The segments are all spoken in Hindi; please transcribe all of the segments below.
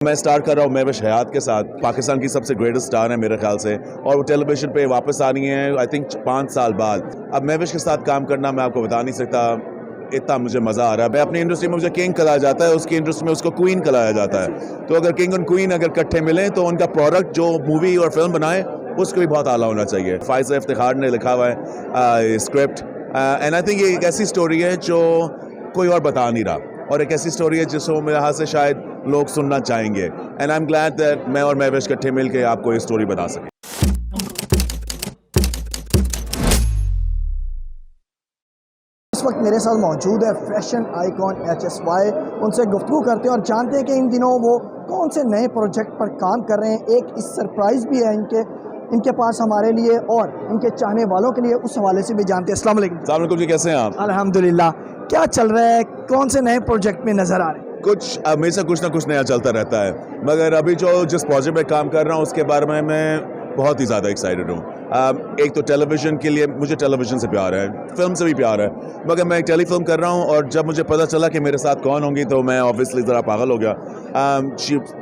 मैं स्टार्ट कर रहा हूँ महविश हयात के साथ। पाकिस्तान की सबसे ग्रेटेस्ट स्टार है मेरे ख्याल से, और वो टेलीविज़न पे वापस आ रही हैं आई थिंक 5 साल बाद। अब महविश के साथ काम करना मैं आपको बता नहीं सकता, इतना मुझे मज़ा आ रहा है। मैं अपनी इंडस्ट्री में मुझे किंग कहा जाता है, उसकी इंडस्ट्री में उसको क्वीन कहा जाता है। तो अगर किंग और क्वीन अगर इकट्ठे मिलें तो उनका प्रोडक्ट जो मूवी और फिल्म बनाए उसको भी बहुत आला होना चाहिए। फाइज़ इफ्तिखार ने लिखा हुआ है स्क्रिप्ट, एंड आई थिंक ये एक ऐसी स्टोरी है जो कोई और बता नहीं रहा, और एक ऐसी स्टोरी है जिसको मेरे हाथ से शायद लोग सुनना चाहेंगे। And I am glad that मैं और महविश इकट्ठे मिल के आपको ये स्टोरी बता सकें। इस वक्त मेरे साथ मौजूद है फैशन आइकॉन HSY। उनसे गुफ्तगू करते हैं और जानते हैं कि इन दिनों वो कौन से नए प्रोजेक्ट पर काम कर रहे हैं। एक इस सरप्राइज़ भी है इनके पास हमारे लिए और इनके चाहने वालों के लिए, उस हवाले से भी जानते हैं। अस्सलाम वालेकुम जी, कैसे हैं आप? अल्हम्दुलिल्लाह। क्या चल रहा है, कौन से नए प्रोजेक्ट में नज़र आ रहे हैं? कुछ हमेशा कुछ ना कुछ नया चलता रहता है, मगर अभी जिस प्रोजेक्ट में काम कर रहा हूँ उसके बारे में मैं बहुत ही ज़्यादा एक्साइटेड हूँ। एक तो टेलीविज़न के लिए मुझे टेलीविज़न से प्यार है, फिल्म से भी प्यार है, मगर मैं एक टेलीफिल्म कर रहा हूँ और जब मुझे पता चला कि मेरे साथ कौन होंगी तो मैं ऑब्वियसली ज़रा पागल हो गया।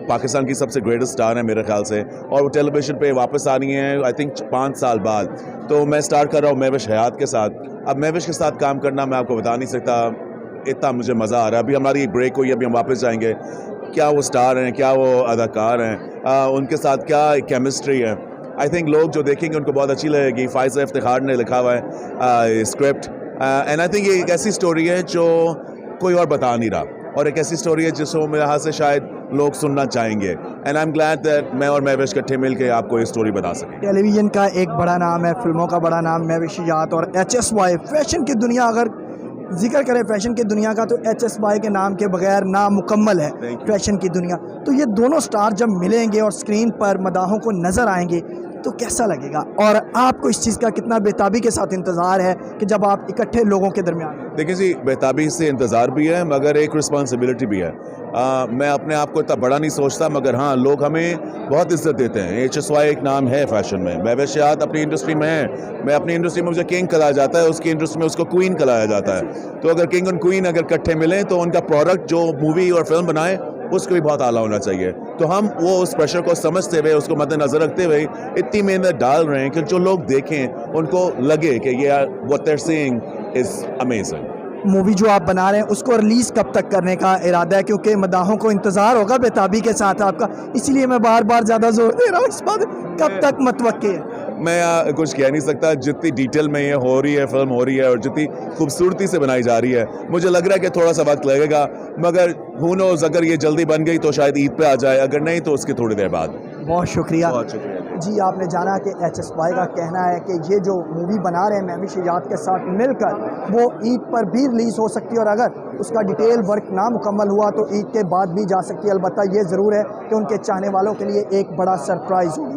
पाकिस्तान की सबसे ग्रेटेस्ट स्टार है मेरे ख्याल से, और वो टेलीविज़न पे वापस आ रही हैं आई थिंक 5 साल बाद। तो मैं स्टार्ट कर रहा हूँ महविश हयात के साथ। अब महविश के साथ काम करना मैं आपको बता नहीं सकता, इतना मुझे मज़ा आ रहा है। अभी हमारी एक ब्रेक हुई, अभी हम वापस जाएंगे। क्या वो स्टार हैं, क्या वो अदाकार हैं, उनके साथ क्या केमिस्ट्री है। आई थिंक लोग जो देखेंगे उनको बहुत अच्छी लगेगी। फाइज़ इफ्तिखार ने लिखा हुआ है स्क्रिप्ट, एंड आई थिंक ये एक ऐसी स्टोरी है जो कोई और बता नहीं रहा, और एक ऐसी स्टोरी है जिसको मेरे हाथ से शायद लोग सुनना चाहेंगे। And I am glad that मैं और महविश इकट्ठे मिल के आपको ये स्टोरी बता सकें। टेलीविज़न का एक बड़ा नाम है, फिल्मों का बड़ा नाम महविश हयात, और HSY फैशन की दुनिया, अगर जिक्र करें फैशन की दुनिया का तो HSY के नाम के बगैर नामुकम्मल है फैशन की दुनिया। तो ये दोनों स्टार जब मिलेंगे और स्क्रीन पर मदाहों को नज़र आएंगे तो कैसा लगेगा, और आपको इस चीज़ का कितना बेताबी के साथ इंतज़ार है कि जब आप इकट्ठे लोगों के दरमियान? देखिए जी, बेताबी से इंतज़ार भी है मगर एक रिस्पॉन्सिबिलिटी भी है। मैं अपने आप को इतना बड़ा नहीं सोचता, मगर हाँ, लोग हमें बहुत इज्जत देते हैं। HSY एक नाम है फैशन में, महविश हयात अपनी इंडस्ट्री में है। मैं अपनी इंडस्ट्री में मुझे किंग कहा जाता है, उसकी इंडस्ट्री में उसको क्वीन कहा जाता है। तो अगर किंग और क्वीन अगर इकट्ठे मिलें तो उनका प्रोडक्ट जो मूवी और फिल्म बनाए उसको भी बहुत आला होना चाहिए। तो हम वो उस प्रेशर को समझते हुए, उसको मद्देनजर रखते हुए इतनी मेहनत डाल रहे हैं कि जो लोग देखें उनको लगे कि ये what they are seeing is amazing. Movie जो आप बना रहे हैं उसको रिलीज़ कब तक करने का इरादा है, क्योंकि मदाहों को इंतज़ार होगा बेताबी के साथ आपका, इसीलिए मैं बार बार ज़्यादा जोर दे रहा हूँ इस बात। कब तक मतवक्के है? मैं कुछ कह नहीं सकता। जितनी डिटेल में ये हो रही है, फिल्म हो रही है और जितनी खूबसूरती से बनाई जा रही है, मुझे लग रहा है कि थोड़ा सा वक्त लगेगा, मगर हू नोज़, अगर ये जल्दी बन गई तो शायद ईद पे आ जाए, अगर नहीं तो उसकी थोड़ी देर बाद। बहुत शुक्रिया। बहुत शुक्रिया जी, आपने जाना कि HSY का कहना है कि ये जो मूवी बना रहे हैं महविश हयात के साथ मिलकर, वो ईद पर भी रिलीज़ हो सकती है, और अगर उसका डिटेल वर्क ना मुकम्मल हुआ तो ईद के बाद भी जा सकती है। अलबत्ता ये ज़रूर है कि उनके चाहने वालों के लिए एक बड़ा सरप्राइज़ होगी।